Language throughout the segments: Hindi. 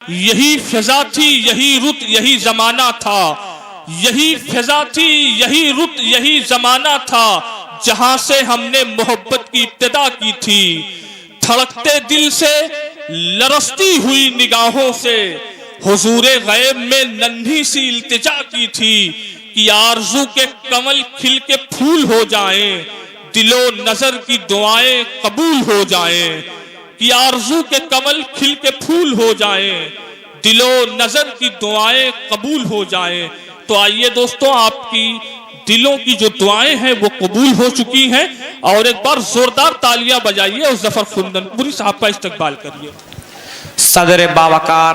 यही फिजा थी, यही रुत, यही जमाना था। यही फिजा थी, यही रुत, यही जमाना था, जहां से हमने मोहब्बत की इब्तिदा की थी। धड़कते दिल से, लरसती हुई निगाहों से, हुजूरे गैब में नन्ही सी इल्तिजा की थी कि आरज़ू के कमल खिल के फूल हो जाएं, दिलो नजर की दुआएं कबूल हो जाएं। कि आरज़ू के कमल खिल के फूल हो जाएं, दिलो नजर की दुआएं कबूल हो जाएं। तो आइए दोस्तों, आपकी दिलों की जो दुआएं हैं वो कबूल हो चुकी हैं, और एक बार जोरदार तालियां बजाइए और जफर कुंदनपुरी साहब का इस्तकबाल करिए। सदर बावकार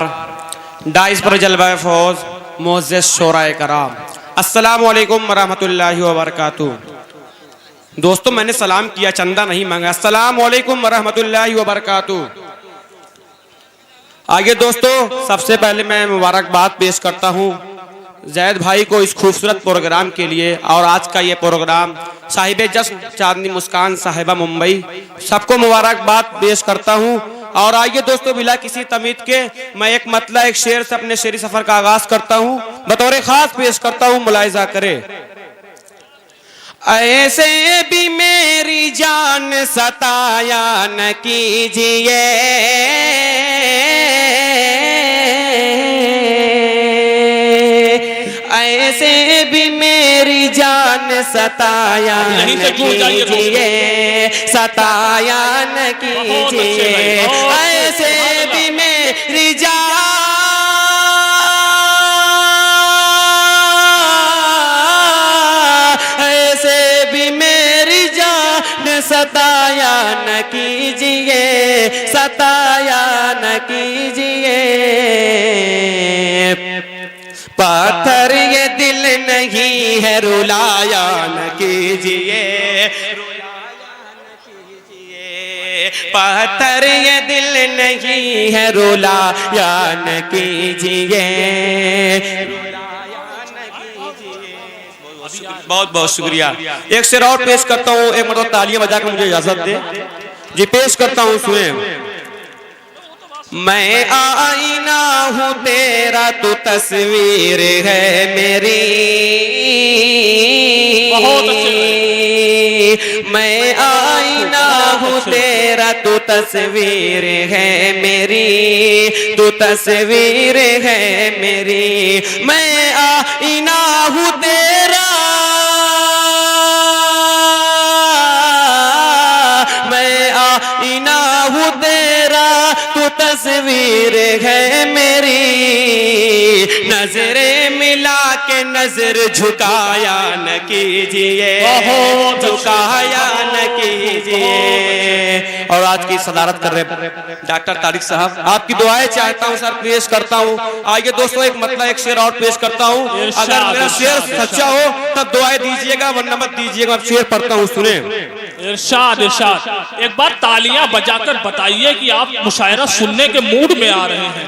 डाइस पर जलवा फौज मोअज़्ज़ज़ शोराए कराम, अस्सलामु अलैकुम वरहमतुल्लाहि वबरकातुहू। दोस्तों, मैंने सलाम किया, चंदा नहीं मांगा। अस्सलामु अलैकुम वरहमतुल्लाहि वबरकातुहू। आगे दोस्तों, सबसे पहले मैं मुबारकबाद पेश करता हूँ जैद भाई को इस खूबसूरत प्रोग्राम के लिए। और आज का ये प्रोग्राम साहिबे जश्न चांदनी मुस्कान साहिबा मुंबई, सबको मुबारकबाद पेश करता हूँ। और आइए दोस्तों, बिला किसी तमीद के मैं एक मतला एक शेर से अपने शेरी सफर का आगाज करता हूँ, बतौर खास पेश करता हूँ, मुलाहिजा करे। ऐसे भी मेरी जान सताया न कीजिए, ऐसे भी मेरी जान सताया न कीजिए, सताया न कीजिए। ऐसे भी मेरी जान, ऐसे भी मेरी जान सताया न कीजिए, सताया न कीजिए। पत्थर ये दिल नहीं है, रुलाया न कीजिए, पत्थर ये दिल नहीं है, रुलाया न कीजिए। बहुत बहुत शुक्रिया। एक शेर और पेश करता हूँ, एक मतलब तालियां बजाकर मुझे इजाजत दे जी। पेश करता हूँ, सुने। मैं आईना हूँ तेरा, तू तस्वीर है मेरी। मैं आईना हूँ तेरा, तू तस्वीर है मेरी, तू तस्वीर है मेरी। मैं आईना हूँ तेरा, मैं आईना हूँ तेरा, तू तस्वीर है मेरी। नजरें मिला के नजर झुकाया न कीजिए, झुकाया न कीजिए। और आज की सदारत कर रहे डॉक्टर तारिक साहब, आपकी दुआएं चाहता हूं सर, पेश करता हूं। आइए दोस्तों, एक मतलब एक शेर और पेश करता हूं। अगर मेरा शेर सच्चा हो तब दुआएं दीजिएगा, वरना मत दीजिएगा। शेर पढ़ता हूं, सुने। इरशाद इरशाद। एक बार तालियां बजाकर बताइए कि आप मुशायरा सुनने के मूड में आ रहे हैं।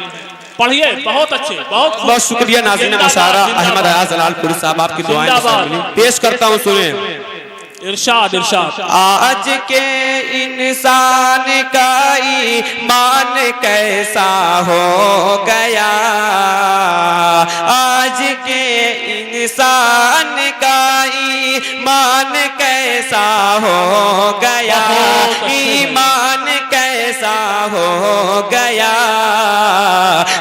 पढ़िए, बहुत अच्छे, बहुत बहुत शुक्रिया नाज़रीन मुशायरा अहमद अयाज जलालपुरी साहब, आपकी दुआएं पेश करता हूँ, सुने। इरशाद इरशाद। आज के इंसान का ईमान कैसा हो गया, आज के इंसान का ईमान कैसा हो गया, ईमान कैसा हो गया।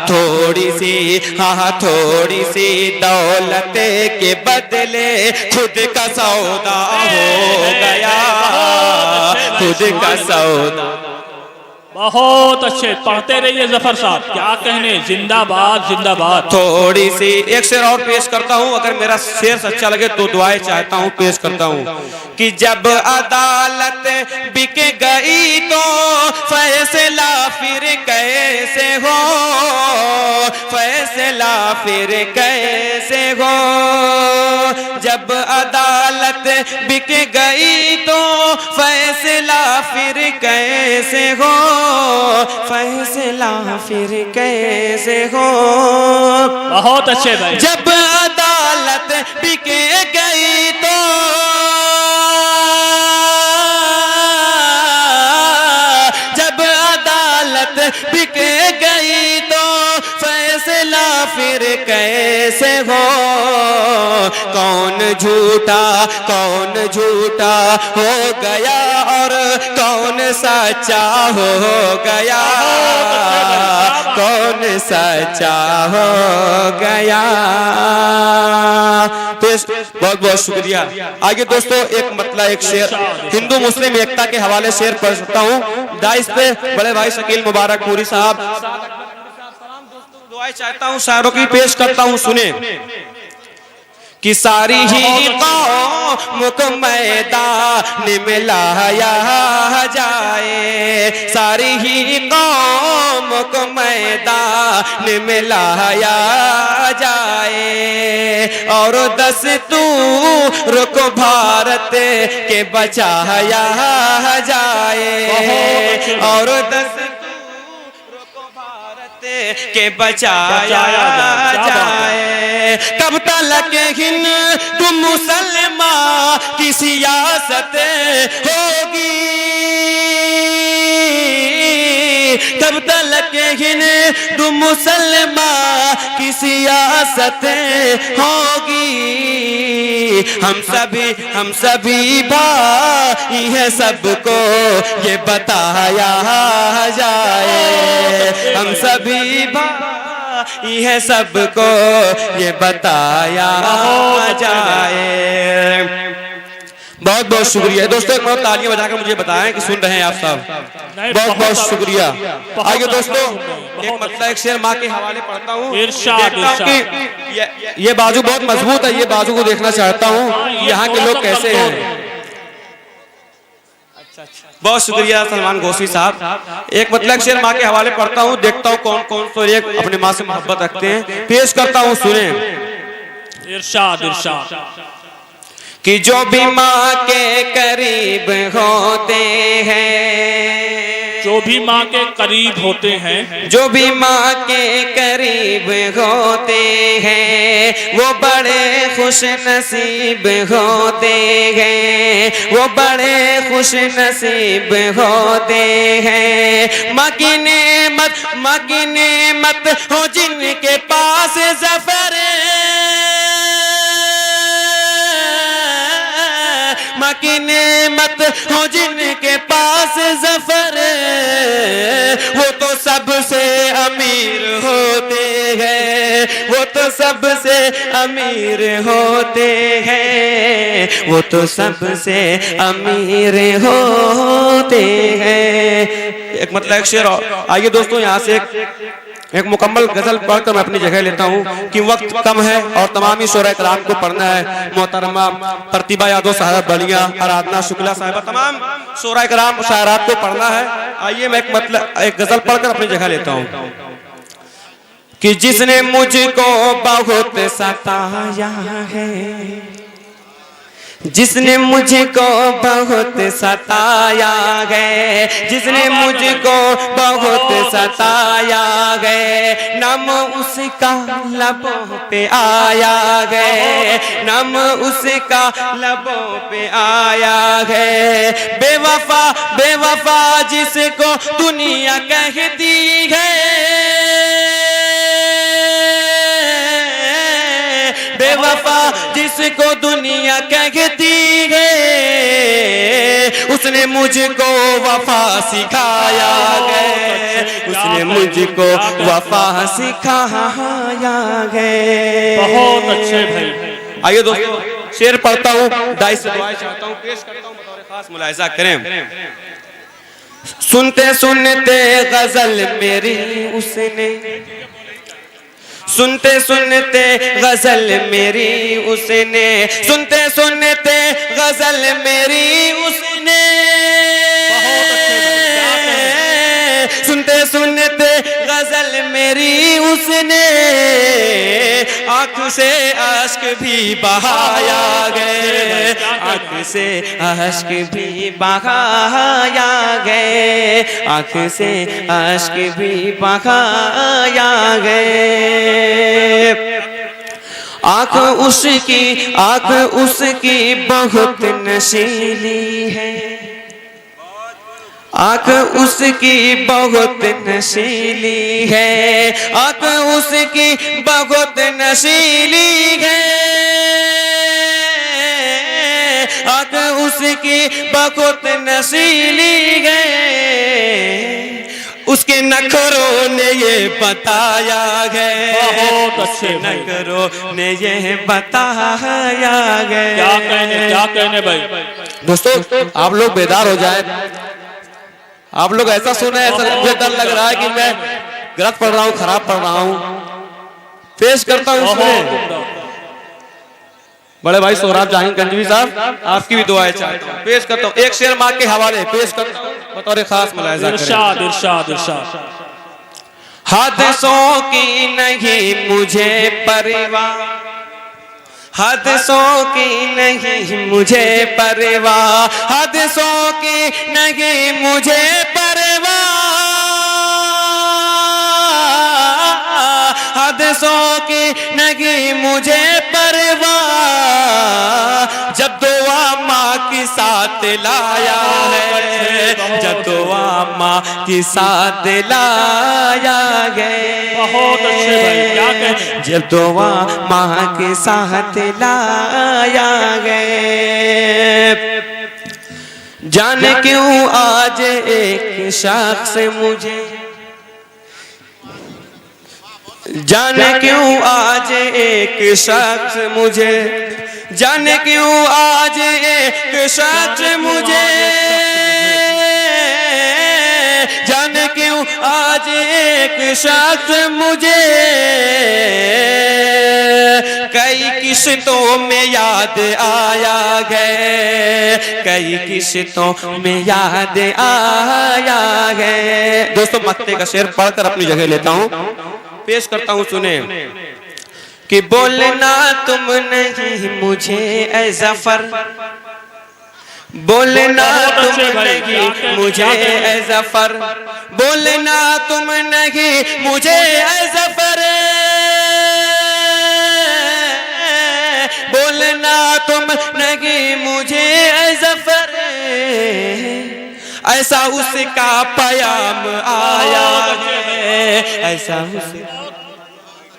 थोड़ी सी, हाँ थोड़ी सी दौलत के बदले खुद का सौदा हो गया, खुद का सौदा। बहुत अच्छे, पढ़ते रहिए जफर साहब, क्या कहने, जिंदाबाद जिंदाबाद। थोड़ी सी एक शेर और पेश करता हूँ, अगर मेरा शेर सच्चा लगे तो दुआएं चाहता हूँ, पेश करता हूँ। कि जब अदालत बिक गई तो फैसला फिर कैसे हो, फैसला फिर कैसे हो। जब अदालत बिक गई तो फैसला फिर कैसे हो, फैसला फिर कैसे हो। बहुत अच्छे भाई। जब अदालत बिक गई तो, जब अदालत बिक गई तो फिर कैसे हो, कौन झूठा हो गया और कौन सच्चा हो गया, कौन सच्चा हो गया। तो बहुत बहुत शुक्रिया। आगे दोस्तों एक शेर हिंदू मुस्लिम एकता के हवाले शेर पढ़ सकता हूँ। दाइस पे बड़े भाई शकील मुबारक पूरी साहब दुआएं चाहता हूँ, शायरों की पेश करता हूँ, सुने कि सारी ही कौम को मैदान में लाया जाए, सारी ही कौम को मैदान में लाया जाए, और दस्तूर को भारत के बचाया जाए, और के बचाया जाए। कब तक हिंदू मुसलमान की सियासत होगी, कब तक हिंदू मुसलमान की सियासत होगी। हम सभी भाई है, सबको ये बताया जाए, हम सभी भाई है, सबको ये बताया जाए। बहुत बहुत शुक्रिया दोस्तों, एक बार तालियां बजाकर मुझे बताएं कि सुन रहे हैं आप सब। बहुत बहुत शुक्रिया। आगे दोस्तों एक शेर माँ के हवाले पढ़ता हूँ। ये बाजू बहुत मजबूत है, ये बाजू को देखना चाहता हूँ यहाँ के लोग कैसे हैं। बहुत शुक्रिया सलमान गोशी साहब। एक शेर माँ के हवाले पढ़ता हूँ, देखता हूँ कौन कौन तो एक अपने माँ से मोहब्बत रखते हैं, पेश करता हूँ, सुने। इरशाद कि जो भी माँ के करीब होते हैं, जो भी माँ के करीब होते हैं, जो भी माँ के करीब होते हैं, वो बड़े खुश नसीब होते हैं, वो बड़े खुश नसीब होते हैं। माँ की नेमत हो जिनके पास ज़फ़र, माँ की नेमत हो जिनके पास ज़फ़र, वो तो सबसे अमीर होते हैं, वो तो सबसे अमीर होते हैं, वो तो सबसे अमीर होते हैं। एक शेर। आइए दोस्तों यहाँ से एक मुकम्मल गजल पढ़कर मैं अपनी जगह लेता हूँ कि वक्त कम है और तमाम ही शोरा कराम को पढ़ना है। मोहतरमा प्रतिभा यादव साहब बलिया, आराधना शुक्ला साहिबा, तमाम शोरा कराम शायरात को पढ़ना है। आइए मैं एक गजल पढ़कर अपनी जगह लेता हूँ कि जिसने मुझको बहुत सताया है, जिसने मुझको बहुत सताया है, जिसने मुझको बहुत सताया है, नाम उसका लबों पे आया है, नाम उसका लबों पे आया है। बेवफा बेवफा जिसको दुनिया कहती है, बेवफा जिसको दुनिया कहती है, उसने मुझको वफा सिखाया है, उसने मुझको वफा सिखाया है। बहुत अच्छे भाई। आइए दोस्तों शेर पढ़ता हूँ, दाई से दुआएं चाहता हूँ, पेश करता हूँ, बतौर खास मुलाहिजा करें। सुनते सुनते गजल मेरी उसने, सुनते सुनते गजल मेरी उसने, सुनते सुनते गजल मेरी उसने, सुनते सुनते गजल मेरी उसने, आँख से अश्क भी बहाया गए, आँख से अश्क भी बहाया गए, आँख से अश्क भी बहाया गए। आँख उसकी बहुत नशीली है, आँख उसकी बहुत नशीली है, आँख उसकी बहुत नशीली है, आँख उसकी बहुत नशीली है। उसके नखरों ने ये बताया है, बहुत अच्छे भाई। नखरों ने ये बताया है। क्या कहने भाई। दोस्तों आप लोग बेदार हो जाए, आप लोग ऐसा सुने, ऐसा मुझे डर लग रहा है कि मैं गलत पढ़ रहा हूँ, खराब पढ़ रहा हूँ। पेश करता हूँ इसमें बड़े भाई सोहराब जहांगीर गंजवी साहब, आपकी भी दुआएं चाहता हूँ। पेश करता हूँ एक शेर माँ के हवाले पेश करता हूँ बतौर खास मुलाहिजा करें। इरशाद इरशाद इरशाद। हादसों की नहीं मुझे परवाह, हादसों की नहीं मुझे परवाह, हादसों की नहीं मुझे परवाह, हादसों की नहीं मुझे परवाह। जब दुआ माँ की साथ लाया है, जब दुआ माँ की साथ लाया है। बहुत अच्छे भाई। क्या कहने। जब दुआ माँ के साथ लाया गए। जाने क्यों आज एक शख्स मुझे, जाने क्यों आज एक शख्स मुझे, जाने क्यों आज एक शख्स मुझे, जाने क्यों आज एक शख्स मुझे कई किश्तों में याद आया है, कई किश्तों में याद आया है। दोस्तों मत्ते का शेर पढ़कर अपनी जगह लेता हूँ, पेश करता हूँ सुने। कि बोलना तुम नहीं मुझे ऐ ज़फ़र, बोलना तुम नहीं मुझे ऐ ज़फ़र, बोलना तुम नहीं मुझे ऐ ज़फ़र, बोलना तुम नहीं मुझे ऐ ज़फ़र। ऐसा उसका पयाम आया है, ऐसा उसका